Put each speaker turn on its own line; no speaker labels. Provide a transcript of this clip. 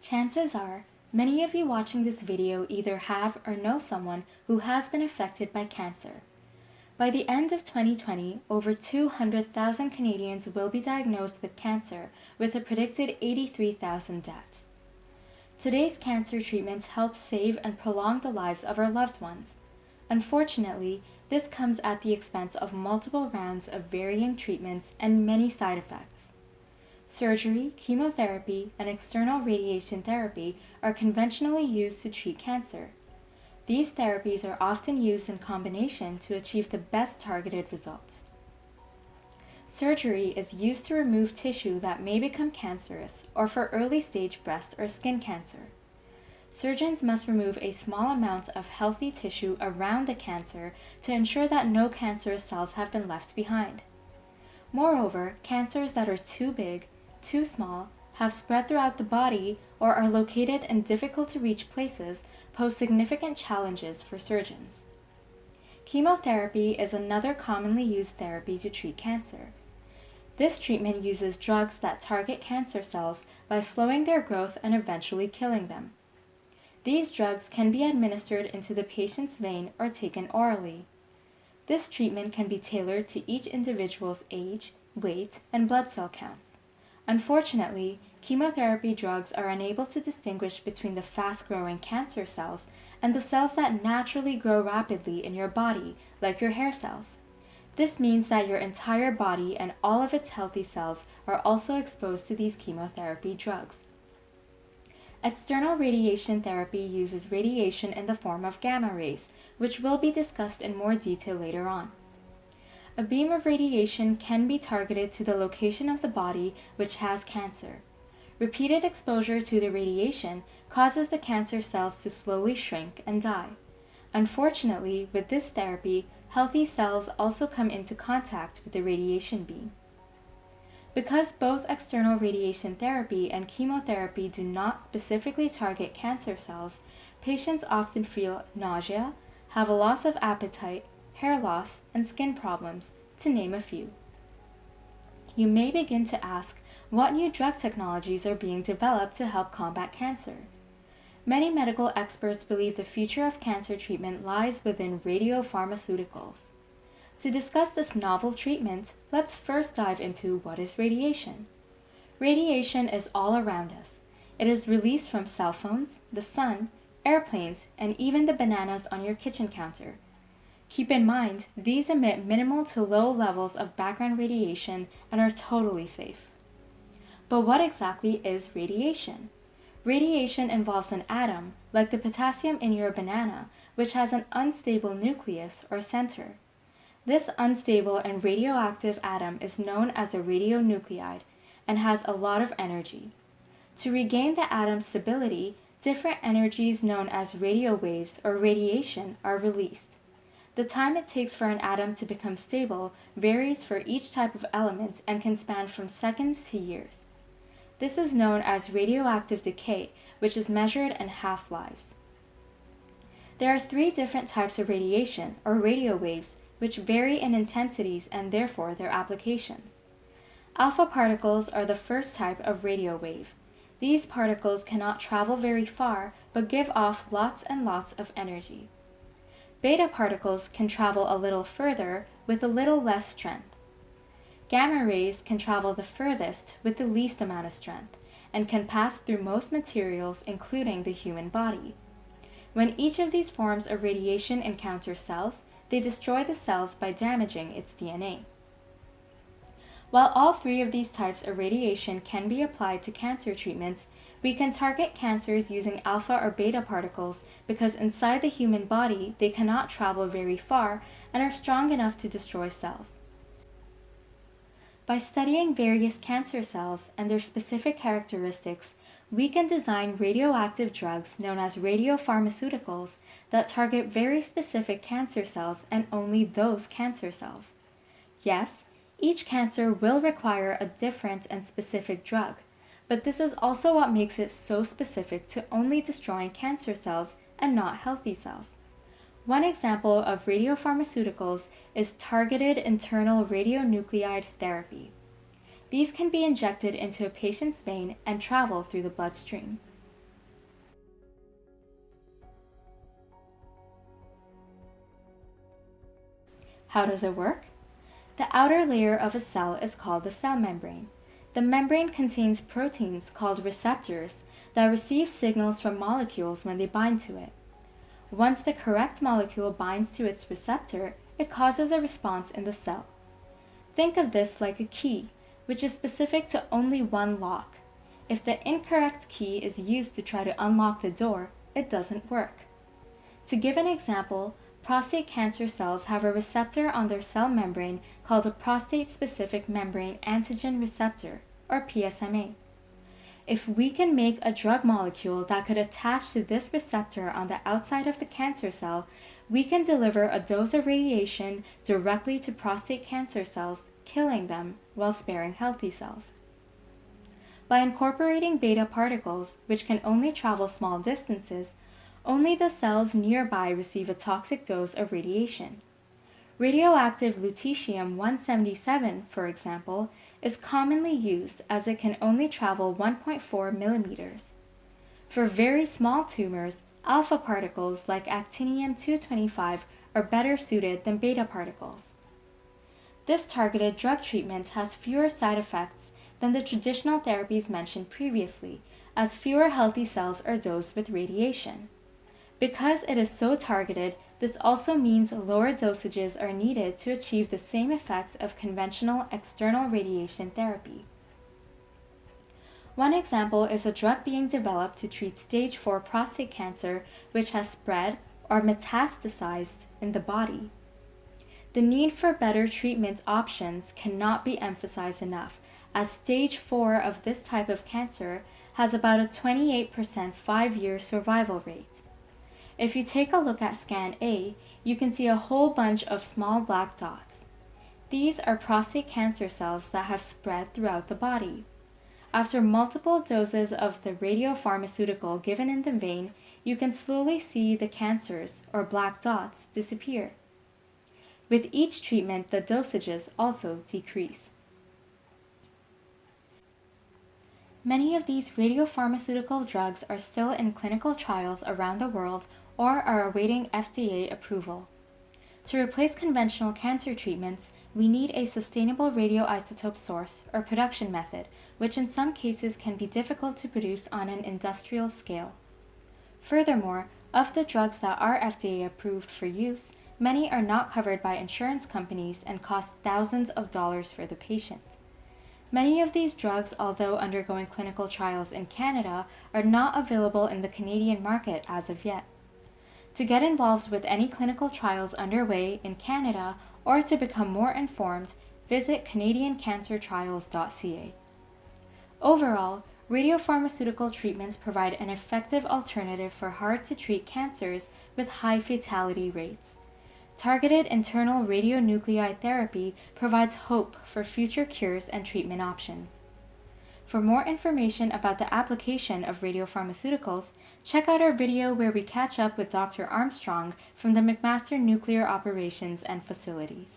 Chances are, many of you watching this video either have or know someone who has been affected by cancer. By the end of 2020, over 200,000 Canadians will be diagnosed with cancer, with a predicted 83,000 deaths. Today's cancer treatments help save and prolong the lives of our loved ones. Unfortunately, this comes at the expense of multiple rounds of varying treatments and many side effects. Surgery, chemotherapy, and external radiation therapy are conventionally used to treat cancer. These therapies are often used in combination to achieve the best targeted results. Surgery is used to remove tissue that may become cancerous or for early-stage breast or skin cancer. Surgeons must remove a small amount of healthy tissue around the cancer to ensure that no cancerous cells have been left behind. Moreover, cancers that are too big, too small, have spread throughout the body, or are located in difficult-to-reach places pose significant challenges for surgeons. Chemotherapy is another commonly used therapy to treat cancer. This treatment uses drugs that target cancer cells by slowing their growth and eventually killing them. These drugs can be administered into the patient's vein or taken orally. This treatment can be tailored to each individual's age, weight, and blood cell counts. Unfortunately, chemotherapy drugs are unable to distinguish between the fast-growing cancer cells and the cells that naturally grow rapidly in your body, like your hair cells. This means that your entire body and all of its healthy cells are also exposed to these chemotherapy drugs. External radiation therapy uses radiation in the form of gamma rays, which will be discussed in more detail later on. A beam of radiation can be targeted to the location of the body which has cancer. Repeated exposure to the radiation causes the cancer cells to slowly shrink and die. Unfortunately, with this therapy, healthy cells also come into contact with the radiation beam. Because both external radiation therapy and chemotherapy do not specifically target cancer cells, patients often feel nausea, have a loss of appetite, hair loss, and skin problems, to name a few. You may begin to ask what new drug technologies are being developed to help combat cancer. Many medical experts believe the future of cancer treatment lies within radiopharmaceuticals. To discuss this novel treatment, let's first dive into what is radiation. Radiation is all around us. It is released from cell phones, the sun, airplanes, and even the bananas on your kitchen counter. Keep in mind, these emit minimal to low levels of background radiation and are totally safe. But what exactly is radiation? Radiation involves an atom, like the potassium in your banana, which has an unstable nucleus or center. This unstable and radioactive atom is known as a radionuclide and has a lot of energy. To regain the atom's stability, different energies known as radio waves or radiation are released. The time it takes for an atom to become stable varies for each type of element and can span from seconds to years. This is known as radioactive decay, which is measured in half-lives. There are 3 different types of radiation, or radio waves, which vary in intensities and therefore their applications. Alpha particles are the first type of radio wave. These particles cannot travel very far, but give off lots and lots of energy. Beta particles can travel a little further with a little less strength. Gamma rays can travel the furthest with the least amount of strength, and can pass through most materials including the human body. When each of these forms of radiation encounters cells, they destroy the cells by damaging its DNA. While all 3 of these types of radiation can be applied to cancer treatments, we can target cancers using alpha or beta particles because inside the human body they cannot travel very far and are strong enough to destroy cells. By studying various cancer cells and their specific characteristics, we can design radioactive drugs known as radiopharmaceuticals that target very specific cancer cells and only those cancer cells. Yes, each cancer will require a different and specific drug, but this is also what makes it so specific to only destroying cancer cells and not healthy cells. One example of radiopharmaceuticals is targeted internal radionuclide therapy. These can be injected into a patient's vein and travel through the bloodstream. How does it work? The outer layer of a cell is called the cell membrane. The membrane contains proteins called receptors that receive signals from molecules when they bind to it. Once the correct molecule binds to its receptor, it causes a response in the cell. Think of this like a key, which is specific to only one lock. If the incorrect key is used to try to unlock the door, it doesn't work. To give an example, prostate cancer cells have a receptor on their cell membrane called a prostate-specific membrane antigen receptor, or PSMA. If we can make a drug molecule that could attach to this receptor on the outside of the cancer cell, we can deliver a dose of radiation directly to prostate cancer cells, killing them while sparing healthy cells. By incorporating beta particles, which can only travel small distances, only the cells nearby receive a toxic dose of radiation. Radioactive lutetium-177, for example, is commonly used as it can only travel 1.4 millimeters. For very small tumors, alpha particles like actinium-225 are better suited than beta particles. This targeted drug treatment has fewer side effects than the traditional therapies mentioned previously, as fewer healthy cells are dosed with radiation. Because it is so targeted, this also means lower dosages are needed to achieve the same effect of conventional external radiation therapy. One example is a drug being developed to treat stage 4 prostate cancer which has spread or metastasized in the body. The need for better treatment options cannot be emphasized enough, as stage 4 of this type of cancer has about a 28% 5-year survival rate. If you take a look at scan A, you can see a whole bunch of small black dots. These are prostate cancer cells that have spread throughout the body. After multiple doses of the radiopharmaceutical given in the vein, you can slowly see the cancers, or black dots, disappear. With each treatment, the dosages also decrease. Many of these radiopharmaceutical drugs are still in clinical trials around the world or are awaiting FDA approval. To replace conventional cancer treatments, we need a sustainable radioisotope source or production method, which in some cases can be difficult to produce on an industrial scale. Furthermore, of the drugs that are FDA approved for use, many are not covered by insurance companies and cost thousands of dollars for the patient. Many of these drugs, although undergoing clinical trials in Canada, are not available in the Canadian market as of yet. To get involved with any clinical trials underway in Canada or to become more informed, visit canadiancancertrials.ca. Overall, radiopharmaceutical treatments provide an effective alternative for hard-to-treat cancers with high fatality rates. Targeted internal radionuclide therapy provides hope for future cures and treatment options. For more information about the application of radiopharmaceuticals, check out our video where we catch up with Dr. Armstrong from the McMaster Nuclear Operations and Facilities.